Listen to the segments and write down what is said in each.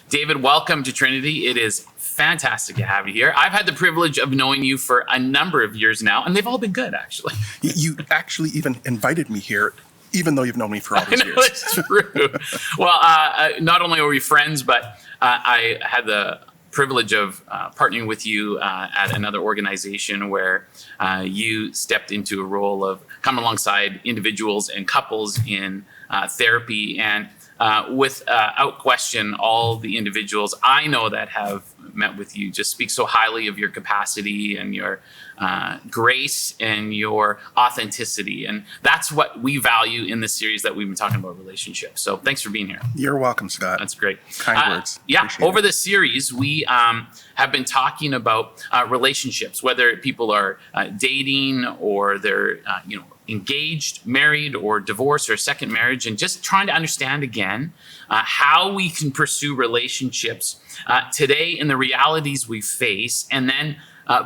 David, welcome to Trinity. It is fantastic to have you here. I've had the privilege of knowing you for a number of years now, and they've all been good, actually. You actually even invited me here, even though you've known me for all these years. It's true. Well, not only are we friends, but I had the privilege of partnering with you at another organization where you stepped into a role of coming alongside individuals and couples in therapy. And without question, all the individuals I know that have met with you just speak so highly of your capacity and your grace and your authenticity. And that's what we value in this series that we've been talking about relationships. So thanks for being here. You're welcome, Scott. That's great. Kind words. Yeah, Appreciate over it. this series, we have been talking about relationships, whether people are dating or they're engaged, married, or divorced, or second marriage, and just trying to understand again how we can pursue relationships today in the realities we face, and then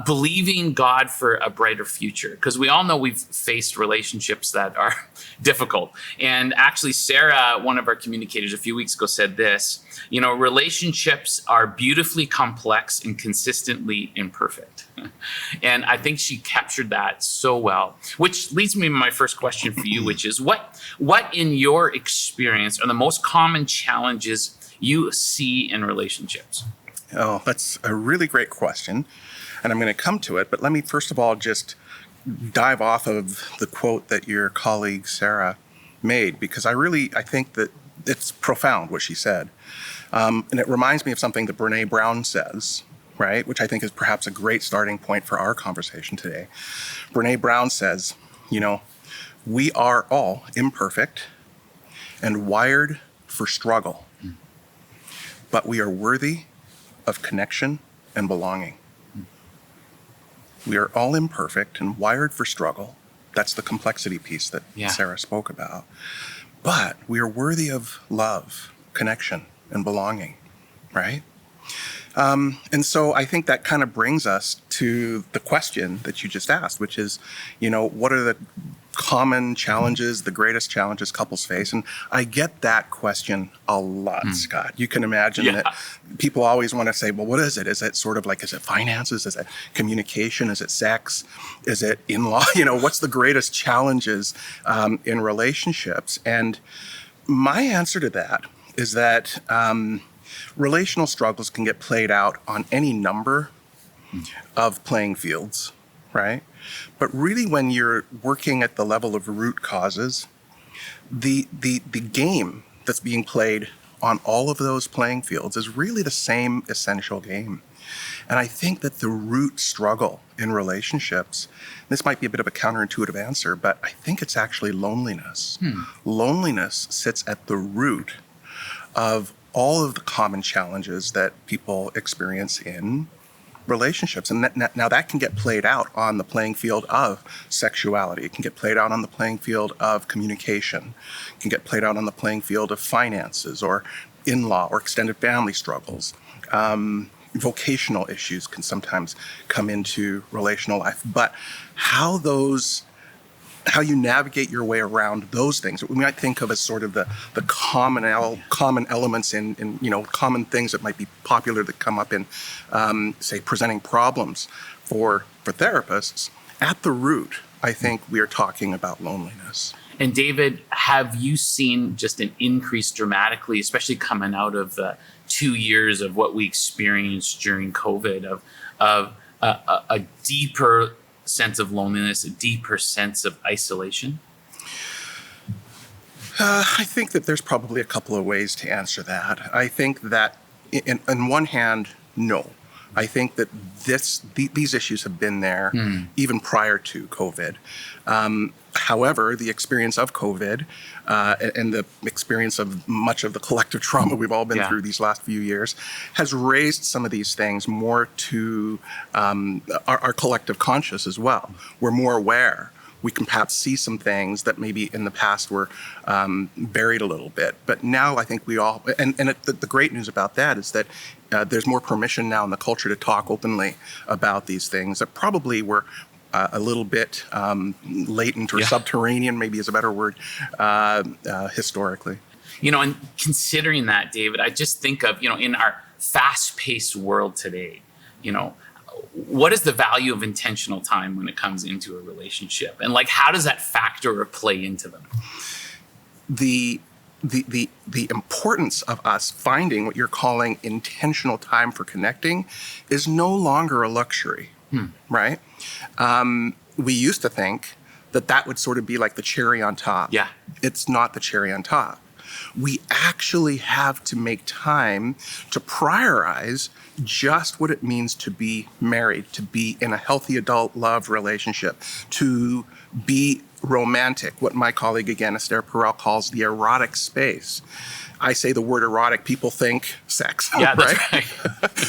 believing God for a brighter future. Because we all know we've faced relationships that are difficult. And actually, Sarah, one of our communicators a few weeks ago, said this, relationships are beautifully complex and consistently imperfect. And I think she captured that so well, which leads me to my first question for you, which is what in your experience are the most common challenges you see in relationships? Oh, that's a really great question. And I'm going to come to it. But let me first of all just dive off of the quote that your colleague Sarah made, because I think that it's profound what she said. And it reminds me of something that Brene Brown says, right? Which I think is perhaps a great starting point for our conversation today. Brene Brown says, we are all imperfect and wired for struggle, but we are worthy of connection and belonging. We are all imperfect and wired for struggle. That's the complexity piece that Sarah spoke about. But we are worthy of love, connection, and belonging, right? And so I think that kind of brings us to the question that you just asked, which is, what are the common challenges, the greatest challenges couples face? And I get that question a lot, Scott. You can imagine that people always want to say, well, what is it? Is it sort of like, is it finances? Is it communication? Is it sex? Is it in-law? What's the greatest challenges in relationships? And my answer to that is that relational struggles can get played out on any number of playing fields, right? But really, when you're working at the level of root causes, the game that's being played on all of those playing fields is really the same essential game. And I think that the root struggle in relationships, this might be a bit of a counterintuitive answer, but I think it's actually loneliness. Loneliness sits at the root of all of the common challenges that people experience in relationships. And now that can get played out on the playing field of sexuality. It can get played out on the playing field of communication. It can get played out on the playing field of finances or in-law or extended family struggles. Vocational issues can sometimes come into relational life. But how you navigate your way around those things, we might think of as sort of the common elements in common things that might be popular that come up in, say, presenting problems for therapists. At the root, I think we are talking about loneliness. And David, have you seen just an increase dramatically, especially coming out of the 2 years of what we experienced during COVID, of a deeper sense of loneliness, a deeper sense of isolation? I think that there's probably a couple of ways to answer that. I think that, on one hand, no. I think that these issues have been there even prior to COVID. However, the experience of COVID and the experience of much of the collective trauma we've all been through these last few years has raised some of these things more to our collective conscious as well. We're more aware. We can perhaps see some things that maybe in the past were buried a little bit. But now I think we all, and the great news about that is that there's more permission now in the culture to talk openly about these things that probably were a little bit latent or subterranean, maybe is a better word, historically. And considering that, David, I just think of, in our fast-paced world today, what is the value of intentional time when it comes into a relationship? And like, how does that factor or play into them? The importance of us finding what you're calling intentional time for connecting is no longer a luxury, right? We used to think that would sort of be like the cherry on top. Yeah. It's not the cherry on top. We actually have to make time to prioritize just what it means to be married, to be in a healthy adult love relationship, to be romantic, what my colleague again, Esther Perel, calls the erotic space. I say the word erotic, people think sex. Yeah, that's right.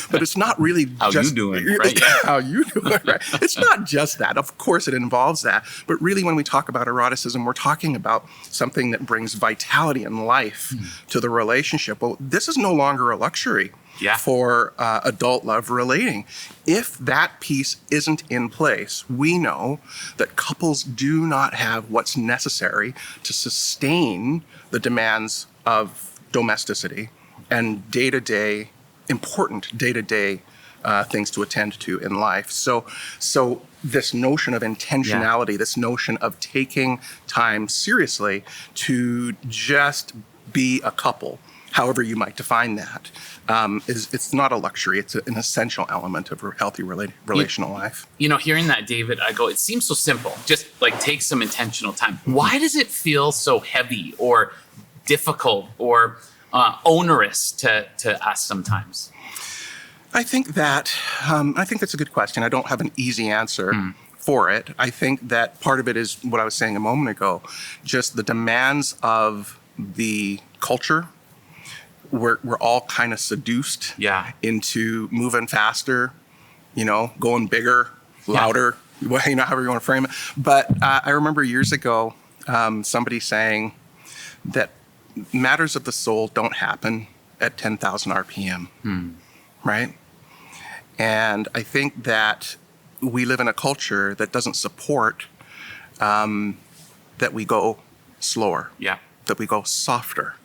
But it's not really how just you doing, right? How you doing, right? It's not just that. Of course, it involves that. But really, when we talk about eroticism, we're talking about something that brings vitality and life to the relationship. Well, this is no longer a luxury for adult love relating. If that piece isn't in place, we know that couples do not have what's necessary to sustain the demands of domesticity and important day-to-day things to attend to in life. So this notion of intentionality, this notion of taking time seriously to just be a couple, however you might define that, it's not a luxury. It's an essential element of a healthy relational life. Hearing that, David, I go, it seems so simple. Just like take some intentional time. Why does it feel so heavy or difficult or onerous to us sometimes? I think that's a good question. I don't have an easy answer for it. I think that part of it is what I was saying a moment ago, just the demands of the culture. We're all kind of seduced into moving faster, going bigger, louder, however you want to frame it. But I remember years ago somebody saying that matters of the soul don't happen at 10,000 RPM, right? And I think that we live in a culture that doesn't support that we go slower, that we go softer,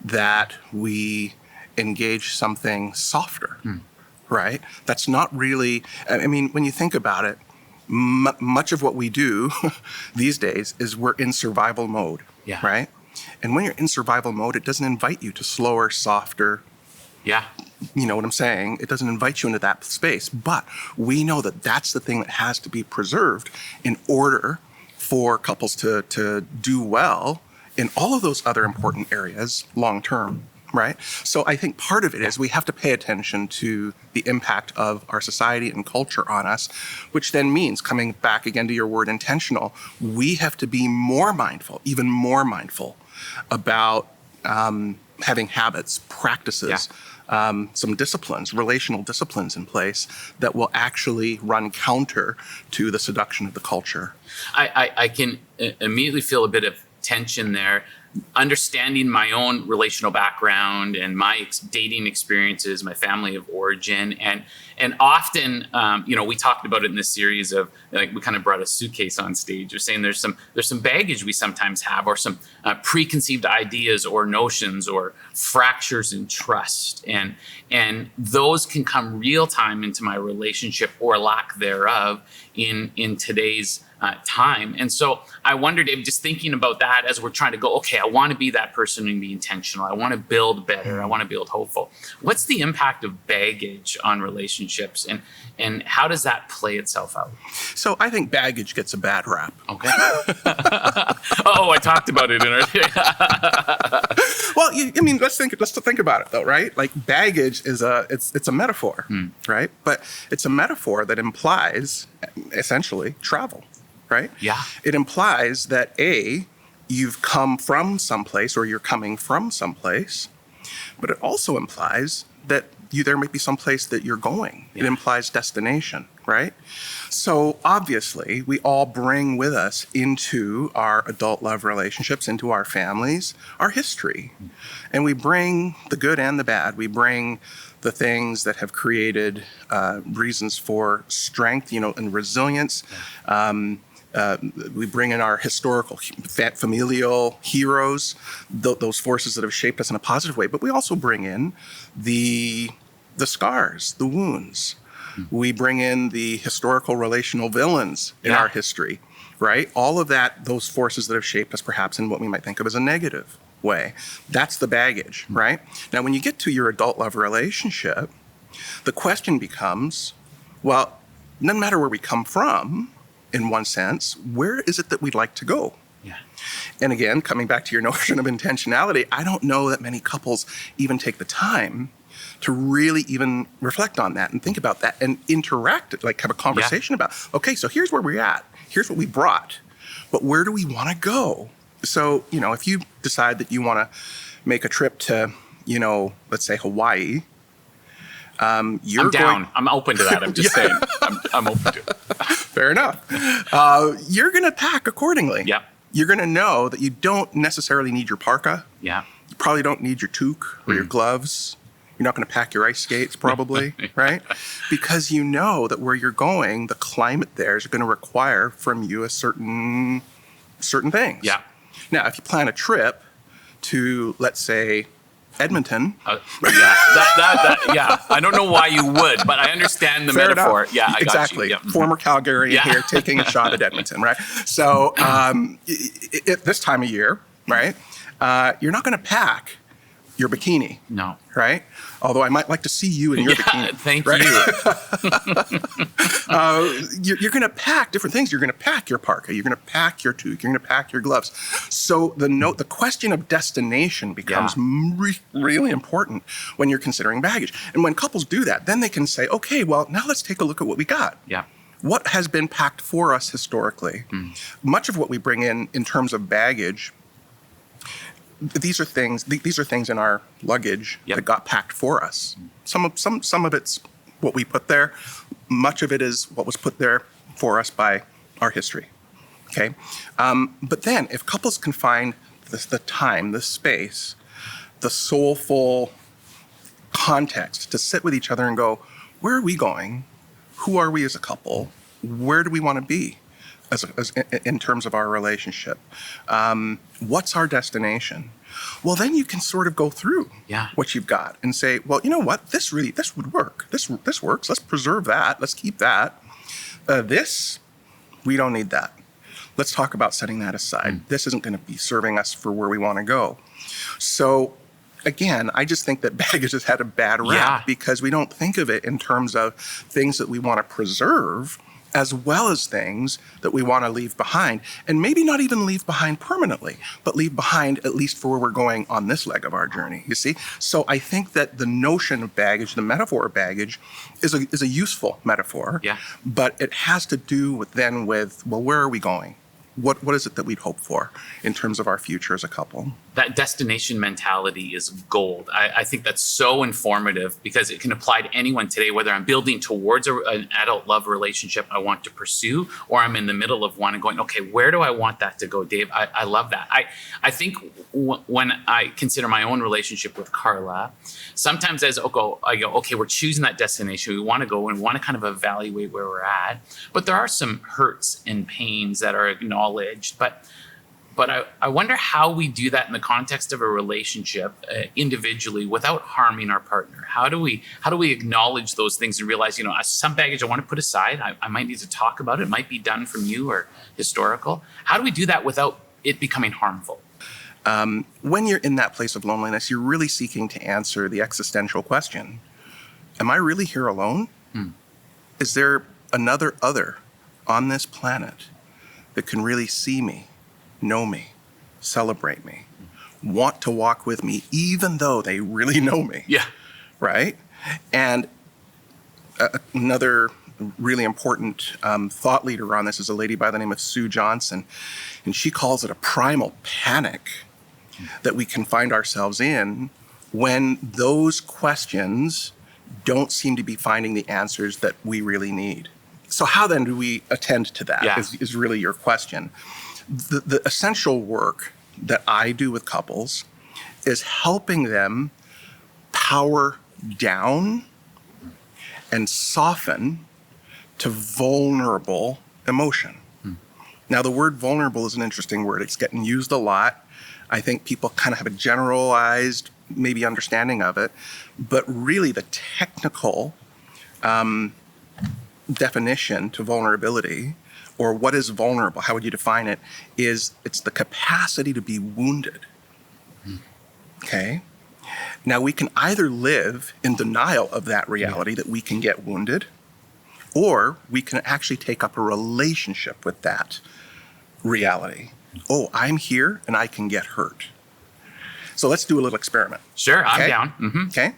that we engage something softer, right? That's not really, I mean, when you think about it, much of what we do these days is we're in survival mode, right? And when you're in survival mode, it doesn't invite you to slower, softer. Yeah. You know what I'm saying? It doesn't invite you into that space. But we know that that's the thing that has to be preserved in order for couples to do well in all of those other important areas long term, right? So I think part of it is we have to pay attention to the impact of our society and culture on us, which then means, coming back again to your word intentional, we have to be more mindful, even more mindful about having habits, practices, some disciplines, relational disciplines in place that will actually run counter to the seduction of the culture. I can immediately feel a bit of tension there, understanding my own relational background and my dating experiences, my family of origin, and often, we talked about it in this series of, like, we kind of brought a suitcase on stage. We're saying there's some baggage we sometimes have, or some preconceived ideas or notions or fractures in trust, and those can come real time into my relationship or lack thereof in today's time. And so I wonder, Dave, just thinking about that as we're trying to go, okay, I want to be that person and be intentional. I want to build better. I want to build hopeful. What's the impact of baggage on relationships, and how does that play itself out? So I think baggage gets a bad rap. Okay. Oh, I talked about it in our. Well, I mean, let's think about it though, right? Like, baggage is it's a metaphor, right? But it's a metaphor that implies essentially travel, right? Yeah. It implies that you've come from someplace, or you're coming from someplace, but it also implies that there might be someplace that you're going. It implies destination, right? So obviously, we all bring with us into our adult love relationships, into our families, our history. And we bring the good and the bad. We bring the things that have created reasons for strength, and resilience, We bring in our historical familial heroes, those forces that have shaped us in a positive way. But we also bring in the scars, the wounds. We bring in the historical relational villains in our history, right? All of that, those forces that have shaped us perhaps in what we might think of as a negative way. That's the baggage, right? Now, when you get to your adult love relationship, the question becomes, well, no matter where we come from, in one sense, where is it that we'd like to go? Yeah. And again, coming back to your notion of intentionality, I don't know that many couples even take the time to really even reflect on that and think about that and interact, like have a conversation about, okay, so here's where we're at. Here's what we brought, but where do we want to go? So, if you decide that you want to make a trip to, let's say Hawaii, I'm down. I'm open to that. I'm just saying. I'm open to it. Fair enough. You're going to pack accordingly. Yeah. You're going to know that you don't necessarily need your parka. Yeah. You probably don't need your toque or your gloves. You're not going to pack your ice skates, probably, right? Because you know that where you're going, the climate there is going to require from you a certain things. Yeah. Now, if you plan a trip to, let's say, Edmonton. Yeah. I don't know why you would, but I understand the metaphor. Enough. Yeah, I exactly. got you. Yeah. Former Calgarian here taking a shot at Edmonton, right? So this time of year, right, you're not going to pack your bikini. No. Right? Although I might like to see you in your bikini. Thank right? you. You're going to pack different things. You're going to pack your parka. You're going to pack your toque. You're going to pack your gloves. So the question of destination becomes really important when you're considering baggage. And when couples do that, then they can say, okay, well, now let's take a look at what we got. Yeah. What has been packed for us historically? Much of what we bring in terms of baggage, these are things in our luggage that got packed for us. Some of it's what we put there. Much of it is what was put there for us by our history. Okay, but then if couples can find the time, the space, the soulful context to sit with each other and go, where are we going? Who are we as a couple? Where do we want to be? In terms of our relationship, what's our destination? Well, then you can sort of go through what you've got and say, well, you know what? This would work. This works. Let's preserve that. Let's keep that. This, we don't need that. Let's talk about setting that aside. This isn't going to be serving us for where we want to go. So again, I just think that baggage has had a bad rap because we don't think of it in terms of things that we want to preserve as well as things that we want to leave behind, and maybe not even leave behind permanently, but leave behind at least for where we're going on this leg of our journey, you see? So I think that the notion of baggage, the metaphor of baggage, is a useful metaphor, but it has to do with, well, where are we going? What is it that we'd hope for in terms of our future as a couple? That destination mentality is gold. I think that's so informative because it can apply to anyone today, whether I'm building towards an adult love relationship I want to pursue, or I'm in the middle of one and going, okay, where do I want that to go, Dave? I love that. I think when I consider my own relationship with Carla, sometimes I go, okay, we're choosing that destination. We want to go and want to kind of evaluate where we're at. But there are some hurts and pains that are acknowledged. But I wonder how we do that in the context of a relationship individually without harming our partner. How do we acknowledge those things and realize, some baggage I want to put aside, I might need to talk about it. It might be done from you or historical. How do we do that without it becoming harmful? When you're in that place of loneliness, you're really seeking to answer the existential question. Am I really here alone? Is there another other on this planet that can really see me, know me, celebrate me, want to walk with me, even though they really know me? Yeah. Right? And another really important thought leader on this is a lady by the name of Sue Johnson. And she calls it a primal panic that we can find ourselves in when those questions don't seem to be finding the answers that we really need. So how then do we attend to that is really your question. The essential work that I do with couples is helping them power down and soften to vulnerable emotion. Now, the word vulnerable is an interesting word. It's getting used a lot. I think people kind of have a generalized maybe understanding of it, but really the technical definition to vulnerability, or what is vulnerable, how would you define it, is it's the capacity to be wounded. Okay? Now, we can either live in denial of that reality, that we can get wounded, or we can actually take up a relationship with that reality. Oh, I'm here and I can get hurt. So let's do a little experiment. Sure, I'm Okay? down. Mhm. Okay?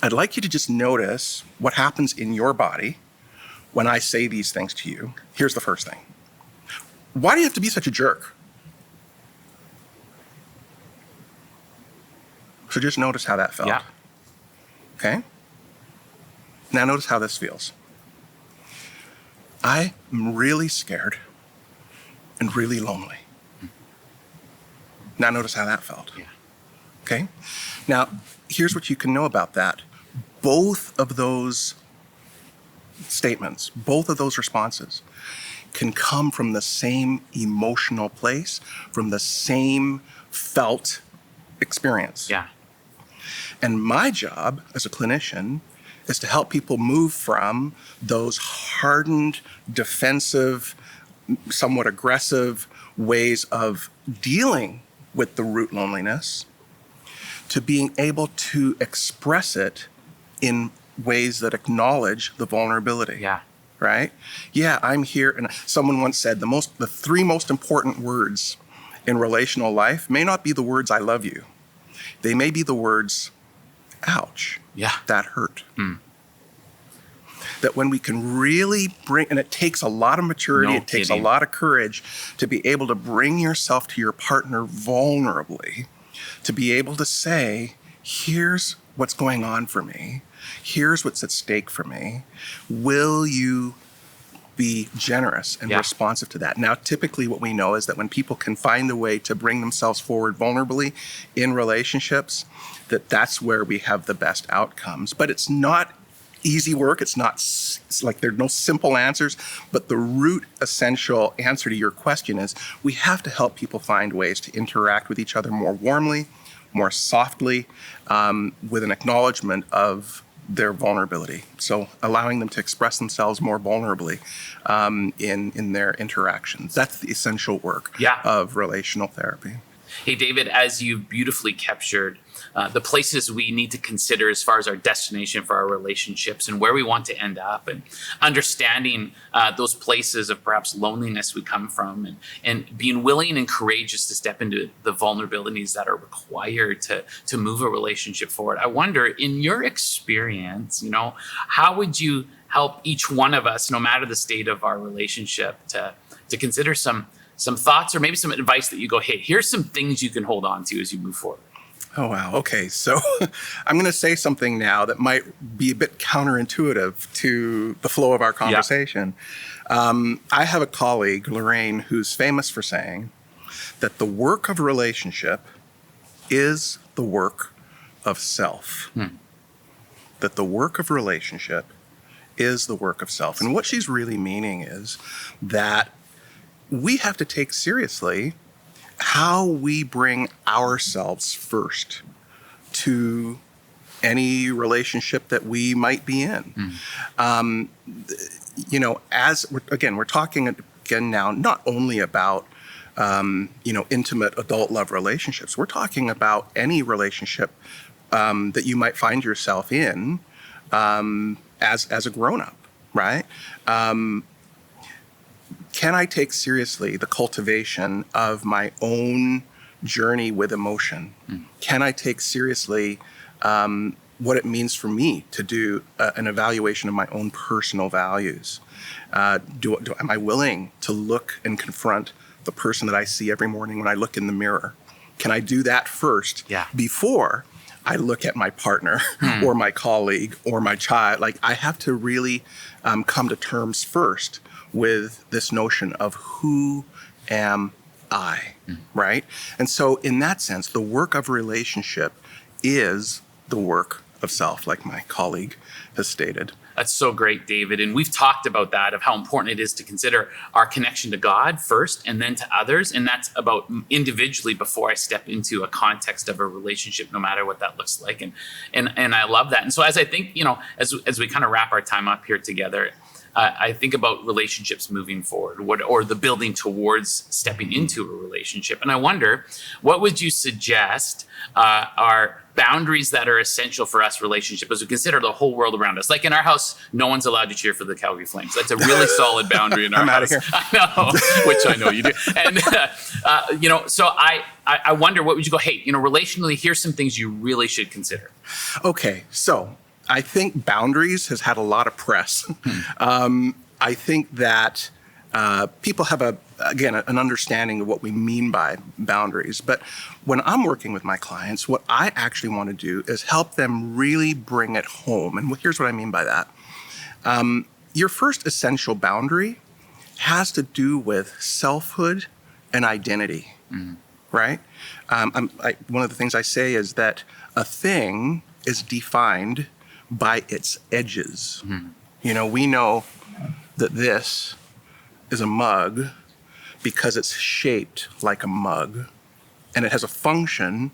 I'd like you to just notice what happens in your body when I say these things to you. Here's the first thing. Why do you have to be such a jerk? So just notice how that felt. Yeah. Okay? Now notice how this feels. I'm really scared and really lonely. Now notice how that felt. Yeah. Okay? Now, here's what you can know about that. Both of those statements, both of those responses can come from the same emotional place, from the same felt experience. Yeah. And my job as a clinician is to help people move from those hardened, defensive, somewhat aggressive ways of dealing with the root loneliness to being able to express it in ways that acknowledge the vulnerability. Yeah. Right? Yeah, I'm here. And someone once said the three most important words in relational life may not be the words I love you. They may be the words, ouch, Yeah. that hurt. That when we can really bring, and it takes a lot of maturity, No it takes a kidding. lot of courage to be able to bring yourself to your partner vulnerably, to be able to say, here's what's going on for me. Here's what's at stake for me. Will you be generous and Yeah. responsive to that? Now, typically what we know is that when people can find a way to bring themselves forward vulnerably in relationships, that's where we have the best outcomes. But it's not easy work. It's like there's no simple answers, but the root essential answer to your question is we have to help people find ways to interact with each other more warmly, more softly, with an acknowledgement of their vulnerability. So allowing them to express themselves more vulnerably in their interactions. That's the essential work Yeah. of relational therapy. Hey, David, as you've beautifully captured the places we need to consider as far as our destination for our relationships and where we want to end up, and understanding those places of perhaps loneliness we come from, and being willing and courageous to step into the vulnerabilities that are required to move a relationship forward. I wonder, in your experience, how would you help each one of us, no matter the state of our relationship, to consider some thoughts or maybe some advice that you go, hey, here's some things you can hold on to as you move forward? Oh, wow. Okay. So I'm going to say something now that might be a bit counterintuitive to the flow of our conversation. Yeah. I have a colleague, Lorraine, who's famous for saying that the work of relationship is the work of self. That the work of relationship is the work of self. And what she's really meaning is that we have to take seriously how we bring ourselves first to any relationship that we might be in. We're talking again now not only about intimate adult love relationships. We're talking about any relationship that you might find yourself in as a grown-up, right? Can I take seriously the cultivation of my own journey with emotion? Can I take seriously what it means for me to do an evaluation of my own personal values? Am I willing to look and confront the person that I see every morning when I look in the mirror? Can I do that first before I look at my partner or my colleague or my child? Like, I have to really come to terms first with this notion of who am I, right? And so in that sense, the work of relationship is the work of self, like my colleague has stated. That's so great, David. And we've talked about that, of how important it is to consider our connection to God first and then to others. And that's about individually before I step into a context of a relationship, no matter what that looks like. And I love that. And so as I think, as we kind of wrap our time up here together, I think about relationships moving forward, or the building towards stepping into a relationship. And I wonder, what would you suggest are boundaries that are essential for us relationship as we consider the whole world around us? Like in our house, no one's allowed to cheer for the Calgary Flames. That's a really solid boundary in our I'm house. out of here. I know, which I know you do. And so I wonder, what would you go? Hey, relationally, here's some things you really should consider. Okay, so I think boundaries has had a lot of press. I think that people have an understanding of what we mean by boundaries. But when I'm working with my clients, what I actually want to do is help them really bring it home. And here's what I mean by that. Your first essential boundary has to do with selfhood and identity, right? One of the things I say is that a thing is defined by its edges. We know that this is a mug because it's shaped like a mug, and it has a function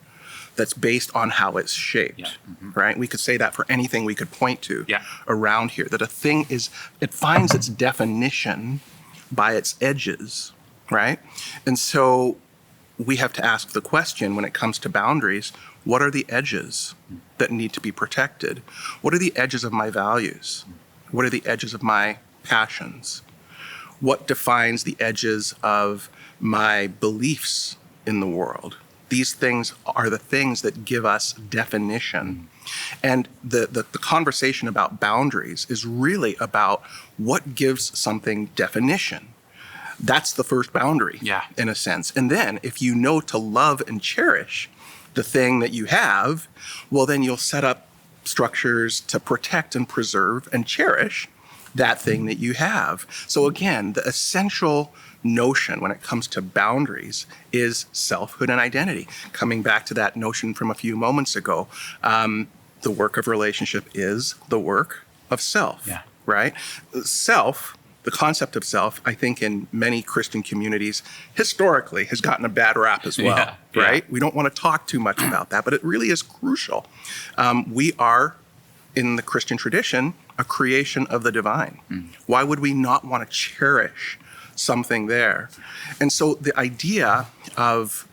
that's based on how it's shaped, right? We could say that for anything we could point to around here, that a thing it finds its definition by its edges, right? And so we have to ask the question when it comes to boundaries, what are the edges that need to be protected? What are the edges of my values? What are the edges of my passions? What defines the edges of my beliefs in the world? These things are the things that give us definition. And the conversation about boundaries is really about what gives something definition. That's the first boundary, in a sense. And then if you know to love and cherish the thing that you have, well, then you'll set up structures to protect and preserve and cherish that thing that you have. So again, the essential notion when it comes to boundaries is selfhood and identity. Coming back to that notion from a few moments ago, the work of relationship is the work of self, right? Self, the concept of self, I think in many Christian communities historically has gotten a bad rap as well, right? We don't want to talk too much about that, but it really is crucial. We are, in the Christian tradition, a creation of the divine. Why would we not want to cherish something there? And so the idea of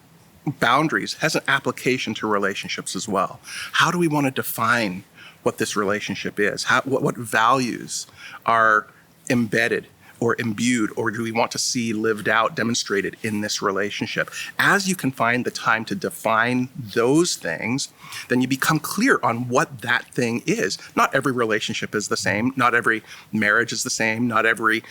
boundaries has an application to relationships as well. How do we want to define what this relationship is? What values are embedded or imbued, or do we want to see lived out, demonstrated in this relationship? As you can find the time to define those things, then you become clear on what that thing is. Not every relationship is the same. Not every marriage is the same. Not every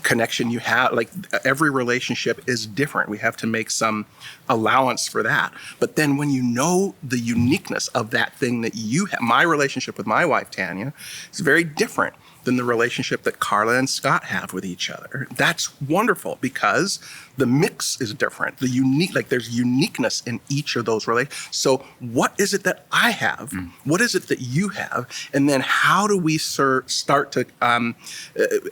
connection you have, like every relationship is different. We have to make some allowance for that. But then when you know the uniqueness of that thing that you have, my relationship with my wife, Tanya, is very different than the relationship that Carla and Scott have with each other. That's wonderful because the mix is different. There's uniqueness in each of those relationships. So what is it that I have? What is it that you have? And then how do we start to,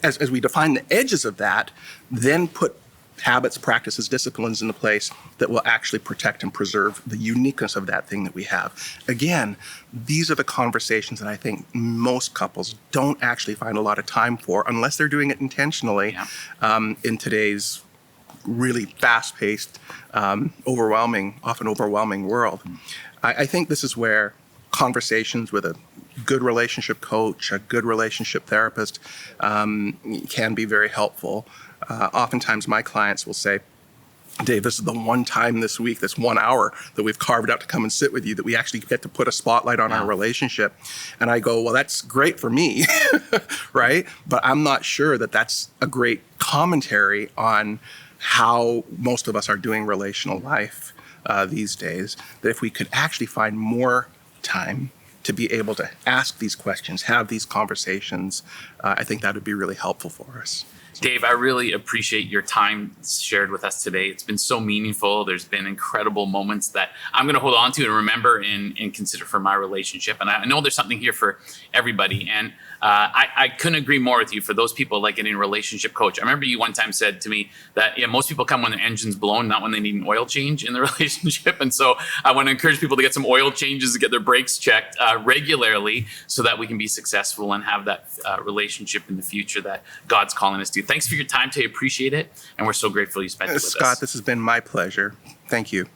as we define the edges of that, then put habits, practices, disciplines into place that will actually protect and preserve the uniqueness of that thing that we have. Again, these are the conversations that I think most couples don't actually find a lot of time for unless they're doing it intentionally in today's really fast-paced, often overwhelming world. I think this is where conversations with a good relationship coach, a good relationship therapist can be very helpful. Oftentimes my clients will say, Dave, this is the one time this week, this 1 hour that we've carved out to come and sit with you, that we actually get to put a spotlight on our relationship. And I go, well, that's great for me, right? But I'm not sure that that's a great commentary on how most of us are doing relational life these days, that if we could actually find more time to be able to ask these questions, have these conversations, I think that would be really helpful for us. Dave, I really appreciate your time shared with us today. It's been so meaningful. There's been incredible moments that I'm going to hold on to and remember and consider for my relationship. And I know there's something here for everybody. And I couldn't agree more with you for those people like getting a relationship coach. I remember you one time said to me that most people come when their engine's blown, not when they need an oil change in the relationship. And so I want to encourage people to get some oil changes, to get their brakes checked regularly so that we can be successful and have that relationship in the future that God's calling us to. Thanks for your time today. Appreciate it. And we're so grateful you spent it with us. Scott, this has been my pleasure. Thank you.